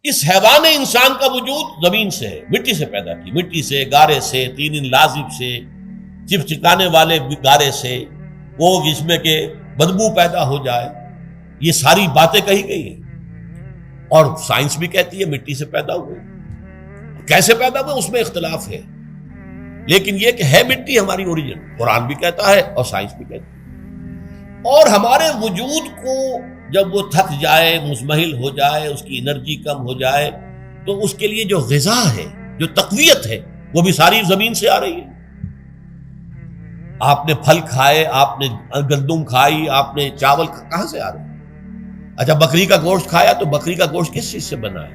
اس حیوان انسان کا وجود زمین سے ہے، مٹی سے پیدا کی، مٹی سے، گارے سے، تین لازب سے، چپچکانے والے گارے سے، وہ جس میں کہ بدبو پیدا ہو جائے، یہ ساری باتیں کہی گئی ہیں۔ اور سائنس بھی کہتی ہے مٹی سے پیدا ہوئے، کیسے پیدا ہوئے اس میں اختلاف ہے، لیکن یہ کہ ہے مٹی ہماری اوریجن، قرآن بھی کہتا ہے اور سائنس بھی کہتی ہے۔ اور ہمارے وجود کو جب وہ تھک جائے، مزمحل ہو جائے، اس کی انرجی کم ہو جائے، تو اس کے لیے جو غذا ہے، جو تقویت ہے، وہ بھی ساری زمین سے آ رہی ہے۔ آپ نے پھل کھائے، آپ نے گندم کھائی، آپ نے چاول کہاں سے آ رہے؟ اچھا بکری کا گوشت کھایا تو بکری کا گوشت کس چیز سے بنا ہے؟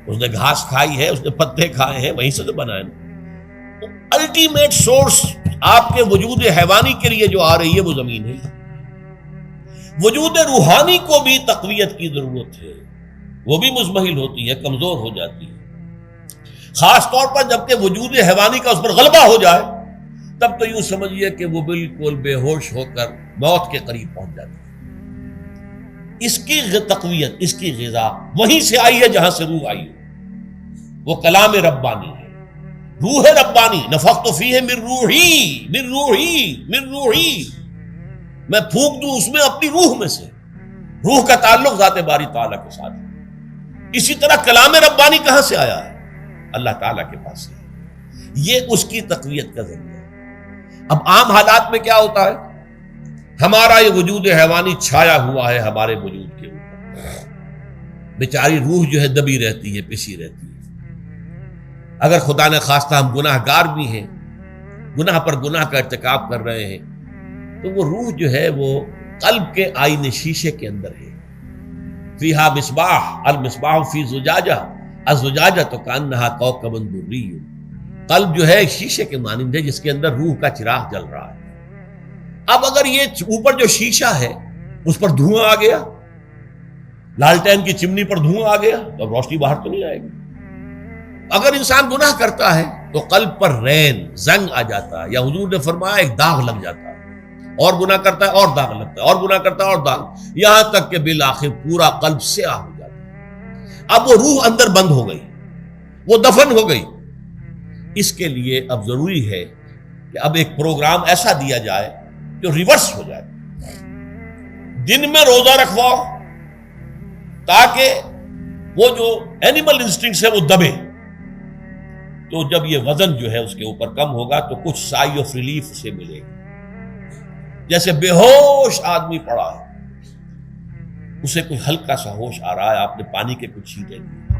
اس نے گھاس کھائی ہے، اس نے پتے کھائے ہیں، وہیں سے تو بنا ہے۔ الٹیمیٹ سورس آپ کے وجود حیوانی کے لیے جو آ رہی ہے وہ زمین ہے۔ وجود روحانی کو بھی تقویت کی ضرورت ہے، وہ بھی مزمحل ہوتی ہے، کمزور ہو جاتی ہے، خاص طور پر جبکہ وجود حیوانی کا اس پر غلبہ ہو جائے، تب تو یوں سمجھیے کہ وہ بالکل بے ہوش ہو کر موت کے قریب پہنچ جاتی ہے۔ اس کی تقویت، اس کی غذا وہیں سے آئی ہے جہاں سے روح آئی ہے، وہ کلام ربانی ہے، روح ربانی، نفخت فیہ من روحی من روحی من روحی، میں پھونک دوں اس میں اپنی روح میں سے۔ روح کا تعلق ذات باری تعالیٰ کے ساتھ ہے۔ اسی طرح کلام ربانی کہاں سے آیا ہے؟ اللہ تعالیٰ کے پاس سے، یہ اس کی تقویت کا ذریعہ ہے۔ اب عام حالات میں کیا ہوتا ہے؟ ہمارا یہ وجود حیوانی چھایا ہوا ہے ہمارے وجود کے اوپر، بیچاری روح جو ہے دبی رہتی ہے، پسی رہتی ہے۔ اگر خدا نے خواستہ ہم گناہ گار بھی ہیں، گناہ پر گناہ کا ارتکاب کر رہے ہیں، تو وہ روح جو ہے وہ قلب کے آئینے شیشے کے اندر ہے۔ فیہا مصباح، المصباح فی زجاجہ، الزجاجہ کانہا کوکب دری، قلب جو ہے شیشے کے مانند ہے جس کے اندر روح کا چراغ جل رہا ہے۔ اب اگر یہ اوپر جو شیشہ ہے اس پر دھواں آ گیا، لالٹین کی چمنی پر دھواں آ گیا، تو اب روشنی باہر تو نہیں آئے گی۔ اگر انسان گناہ کرتا ہے تو قلب پر رین، زنگ آ جاتا ہے، یا حضور نے فرمایا ایک داغ لگ جاتا ہے، اور گناہ کرتا ہے اور داغ لگتا ہے، اور گناہ کرتا ہے اور داغ، یہاں تک کہ بالآخر پورا قلب سیاہ ہو جاتا ہے۔ اب وہ روح اندر بند ہو گئی، وہ دفن ہو گئی۔ اس کے لیے اب ضروری ہے کہ اب ایک پروگرام ایسا دیا جائے جو ریورس ہو جائے۔ دن میں روزہ رکھواؤ تاکہ وہ جو اینیمل انسٹنکٹس ہے وہ دبے، تو جب یہ وزن جو ہے اس کے اوپر کم ہوگا تو کچھ سائی آف ریلیف سے ملے گا۔ جیسے بے ہوش آدمی پڑا ہے، اسے کوئی ہلکا سا ہوش آ رہا ہے، آپ نے پانی کے کچھ چھینٹے لیے،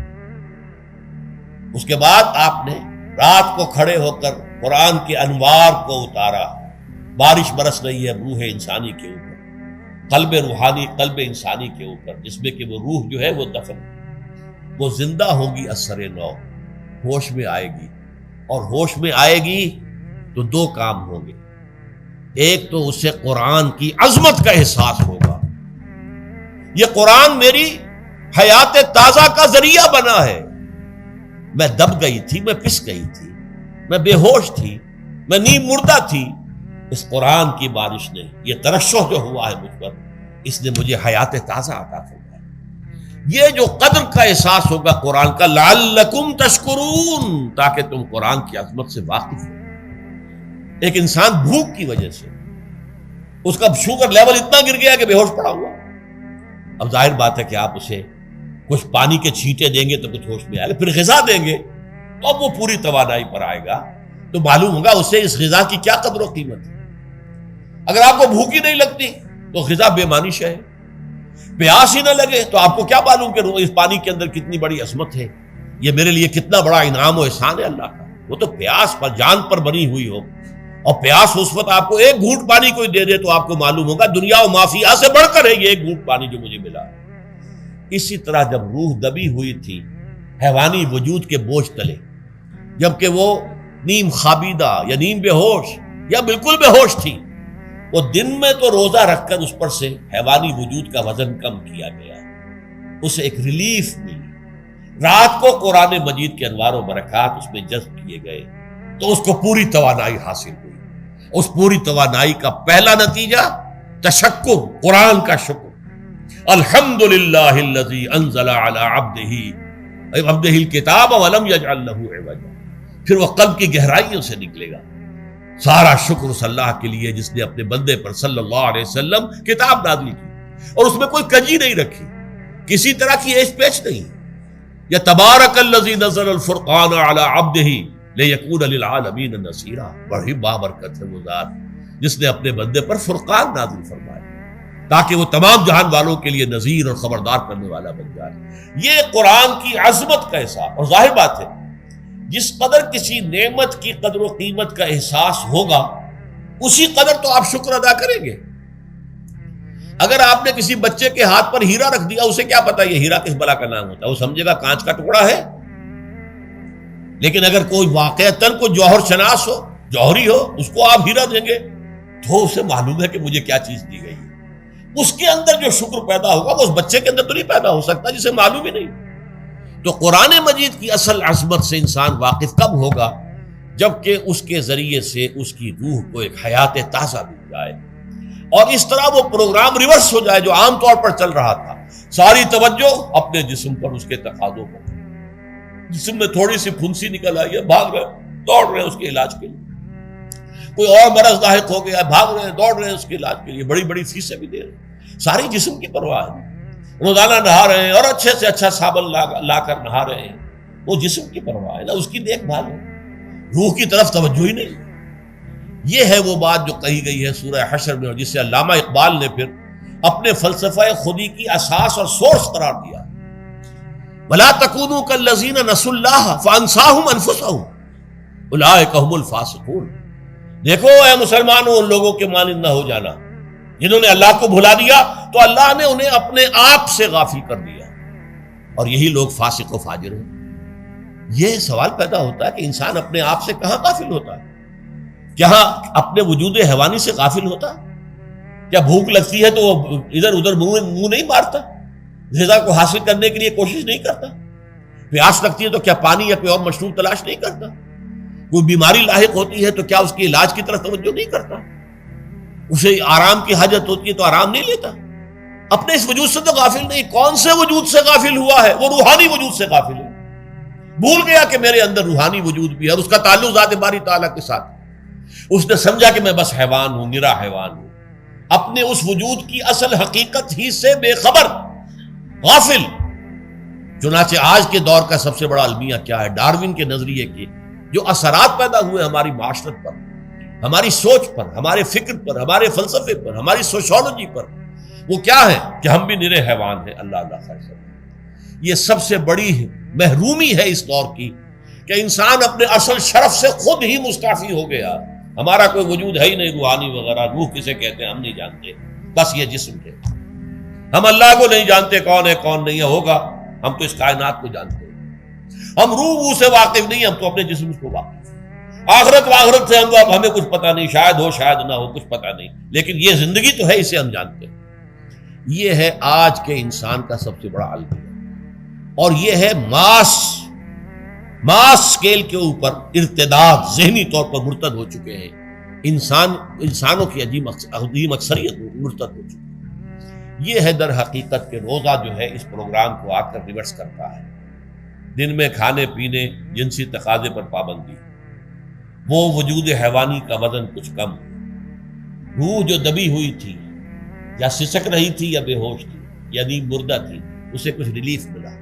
اس کے بعد آپ نے رات کو کھڑے ہو کر قرآن کے انوار کو اتارا، بارش برس رہی ہے روح انسانی کے اوپر، قلب روحانی، قلب انسانی کے اوپر، جس میں کہ وہ روح جو ہے وہ دفن، وہ زندہ ہوگی اثر نو، ہوش میں آئے گی۔ اور ہوش میں آئے گی تو دو کام ہوں گے، ایک تو اسے قرآن کی عظمت کا احساس ہوگا، یہ قرآن میری حیات تازہ کا ذریعہ بنا ہے، میں دب گئی تھی، میں پس گئی تھی، میں بے ہوش تھی، میں نیم مردہ تھی، اس قرآن کی بارش نے، یہ ترشح جو ہوا ہے مجھ پر، اس نے مجھے حیات تازہ عطا فرمائی۔ یہ جو قدر کا احساس ہوگا قرآن کا، لعلکم تشکرون، تاکہ تم قرآن کی عظمت سے واقف ہو۔ ایک انسان بھوک کی وجہ سے اس کا شوگر لیول اتنا گر گیا کہ بے ہوش پڑا ہوا، اب ظاہر بات ہے کہ آپ اسے کچھ پانی کے چھینٹے دیں گے تو کچھ ہوش میں آئے گا، پھر غذا دیں گے تو اب وہ پوری توانائی پر آئے گا، تو معلوم ہوگا اسے اس غذا کی کیا قدر و قیمت ہے۔ اگر آپ کو بھوک ہی نہیں لگتی تو غذا بے معنی شے ہے، پیاس ہی نہ لگے تو آپ کو کیا معلوم کہ اس پانی کے اندر کتنی بڑی عظمت ہے، یہ میرے لیے کتنا بڑا انعام و احسان ہے اللہ کا۔ وہ تو پیاس پر، جان پر بنی ہوئی ہو، اور پیاس اس وقت آپ کو ایک گھونٹ پانی کوئی دے دے تو آپ کو معلوم ہوگا دنیا و مافیہ سے بڑھ کر ہے یہ ایک گھونٹ پانی جو مجھے ملا۔ اسی طرح جب روح دبی ہوئی تھی حیوانی وجود کے بوجھ تلے، جبکہ وہ نیم خوابیدہ یا نیم بے ہوش یا بالکل بے ہوش تھی، وہ دن میں تو روزہ رکھ کر اس پر سے حیوانی وجود کا وزن کم کیا گیا، اسے ایک ریلیف ملی۔ رات کو قرآن مجید کے انوار و برکات اس میں جذب کیے گئے تو اس کو پوری توانائی حاصل ہوئی۔ اس پوری توانائی کا پہلا نتیجہ تشکر، قرآن کا شکر، الحمدللہ الذی انزل علی عبدہ عبدہ الکتاب ولم یجعل لہ عوجا، پھر وہ قلب کی گہرائیوں سے نکلے گا۔ سارا شکر اس اللہ کے لیے جس نے اپنے بندے پر صلی اللہ علیہ وسلم کتاب نازل کی اور اس میں کوئی کجی نہیں رکھی، کسی طرح کی ایش پیچ نہیں۔ یا تبارک الذی نزل الفرقان علی عبدہ لیکون للعالمین نذیرا، بڑی بابرکت ہے وہ ذات جس نے اپنے بندے پر فرقان نازل فرمایا تاکہ وہ تمام جہان والوں کے لیے نذیر اور خبردار کرنے والا بن جائے۔ یہ قرآن کی عظمت کا احساس، اور ظاہر بات ہے جس قدر کسی نعمت کی قدر و قیمت کا احساس ہوگا اسی قدر تو آپ شکر ادا کریں گے۔ اگر آپ نے کسی بچے کے ہاتھ پر ہیرا رکھ دیا، اسے کیا پتا یہ ہیرا کس بلا کا نام ہوتا ہے، وہ سمجھے گا کانچ کا ٹکڑا ہے۔ لیکن اگر کوئی واقعتاً کوئی جوہر شناس ہو، جوہری ہو، اس کو آپ ہیرا دیں گے تو اسے معلوم ہے کہ مجھے کیا چیز دی گئی ہے۔ اس کے اندر جو شکر پیدا ہوگا وہ اس بچے کے اندر تو نہیں پیدا ہو سکتا جسے معلوم ہی نہیں۔ تو قرآن مجید کی اصل عظمت سے انسان واقف کب ہوگا؟ جبکہ اس کے ذریعے سے اس کی روح کو ایک حیات تازہ مل جائے اور اس طرح وہ پروگرام ریورس ہو جائے جو عام طور پر چل رہا تھا، ساری توجہ اپنے جسم پر، اس کے تقاضوں پر۔ جسم میں تھوڑی سی پھنسی نکل آئی ہے، بھاگ رہے، دوڑ رہے اس کے علاج کے لیے۔ کوئی اور مرض لاحق ہو گیا، بھاگ رہے، دوڑ رہے اس کے علاج کے لیے، بڑی بڑی فیسیں بھی دے رہے، ساری جسم کی پرواہ ہے۔ روزانہ نہا رہے ہیں اور اچھے سے اچھا صابن لا کر نہا رہے ہیں، وہ جسم کی پرواہ ہے نا، اس کی دیکھ بھال ہے، روح کی طرف توجہ ہی نہیں۔ یہ ہے وہ بات جو کہی گئی ہے سورہ حشر میں، اور جس سے علامہ اقبال نے پھر اپنے فلسفہ خودی کی اساس اور سورس قرار دیا۔ وَلَا تَكُونُوا كَالَّذِينَ نَسُوا اللَّهَ فَأَنسَاهُمْ أَنفُسَهُمْ أُولَٰئِكَ هُمُ الْفَاسِقُونَ۔ دیکھو اے مسلمانوں، ان لوگوں کے مانند نہ ہو جانا جنہوں نے اللہ کو بھلا دیا تو اللہ نے انہیں اپنے آپ سے غافل کر دیا، اور یہی لوگ فاسق و فاجر ہیں۔ یہ سوال پیدا ہوتا ہے کہ انسان اپنے آپ سے کہاں غافل ہوتا ہے؟ کیا اپنے وجود حیوانی سے غافل ہوتا ہے؟ کیا بھوک لگتی ہے تو وہ ادھر ادھر منہ نہیں مارتا، غذا کو حاصل کرنے کے لیے کوشش نہیں کرتا؟ پیاس لگتی ہے تو کیا پانی یا کوئی اور مشروب تلاش نہیں کرتا؟ کوئی بیماری لاحق ہوتی ہے تو کیا اس کے علاج کی طرف توجہ نہیں کرتا؟ اسے آرام کی حاجت ہوتی ہے تو آرام نہیں لیتا؟ اپنے اس وجود سے تو غافل نہیں۔ کون سے وجود سے غافل ہوا ہے؟ وہ روحانی وجود سے غافل ہے۔ بھول گیا کہ میرے اندر روحانی وجود بھی ہے اور اس کا تعلق ذات باری تعالیٰ کے ساتھ۔ اس نے سمجھا کہ میں بس حیوان ہوں، نرا حیوان ہوں، اپنے اس وجود کی اصل حقیقت ہی سے بے خبر، غافل۔ چنانچہ آج کے دور کا سب سے بڑا المیہ کیا ہے؟ ڈاروین کے نظریے کے جو اثرات پیدا ہوئے ہماری معاشرت پر، ہماری سوچ پر، ہمارے فکر پر، ہمارے فلسفے پر، ہماری سوشولوجی پر، وہ کیا ہے کہ ہم بھی نرے حیوان ہیں۔ اللہ اللہ خیر کرے۔ یہ سب سے بڑی محرومی ہے اس دور کی کہ انسان اپنے اصل شرف سے خود ہی مستعفی ہو گیا۔ ہمارا کوئی وجود ہے ہی نہیں روحانی وغیرہ، روح کسے کہتے ہیں ہم نہیں جانتے، بس یہ جسم ہے۔ ہم اللہ کو نہیں جانتے کون ہے کون نہیں ہے، ہوگا ہم تو اس کائنات کو جانتے ہیں۔ ہم روح سے واقف نہیں، ہم تو اپنے جسم کو واقف۔ آخرت سے ہمیں کچھ پتہ نہیں، شاید ہو شاید نہ ہو، کچھ پتہ نہیں، لیکن یہ زندگی تو ہے، اسے ہم جانتے ہیں۔ یہ ہے آج کے انسان کا سب سے بڑا المیہ، اور یہ ہے ماس سکیل کے اوپر ارتداد، ذہنی طور پر مرتد ہو چکے ہیں انسانوں کی عظیم اکثریت مرتد ہو چکی ہے۔ یہ ہے در حقیقت کہ روزہ جو ہے اس پروگرام کو آ کر ریورس کرتا ہے۔ دن میں کھانے پینے، جنسی تقاضے پر پابندی، وہ وجود حیوانی کا وزن کچھ کم، روح جو دبی ہوئی تھی یا سسک رہی تھی یا بے ہوش تھی یا نیند مردہ تھی، اسے کچھ ریلیف ملا۔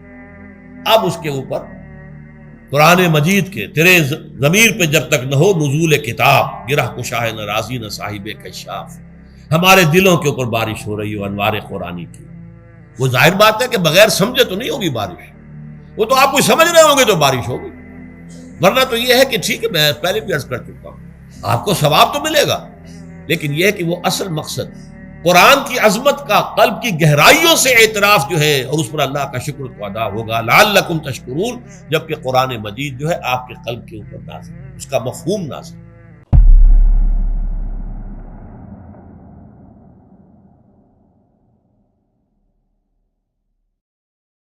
اب اس کے اوپر قرآن مجید کے تیرے ضمیر پہ جب تک نہ ہو نزول کتاب، گرہ کشاہ نہ رازی نہ صاحب کشاف، ہمارے دلوں کے اوپر بارش ہو رہی ہو انوار قرآنی کی۔ وہ ظاہر بات ہے کہ بغیر سمجھے تو نہیں ہوگی بارش، وہ تو آپ کوئی سمجھ رہے ہوں گے تو بارش ہوگی، ورنہ تو یہ ہے کہ ٹھیک ہے میں پہلے بھی عرض کر چکا ہوں، آپ کو ثواب تو ملے گا، لیکن یہ ہے کہ وہ اصل مقصد قرآن کی عظمت کا قلب کی گہرائیوں سے اعتراف جو ہے اور اس پر اللہ کا شکر تو ادا ہوگا، لعلکم تشکرون، جبکہ قرآن مجید جو ہے آپ کے قلب کے اوپر نازل، اس کا مفہوم نازل۔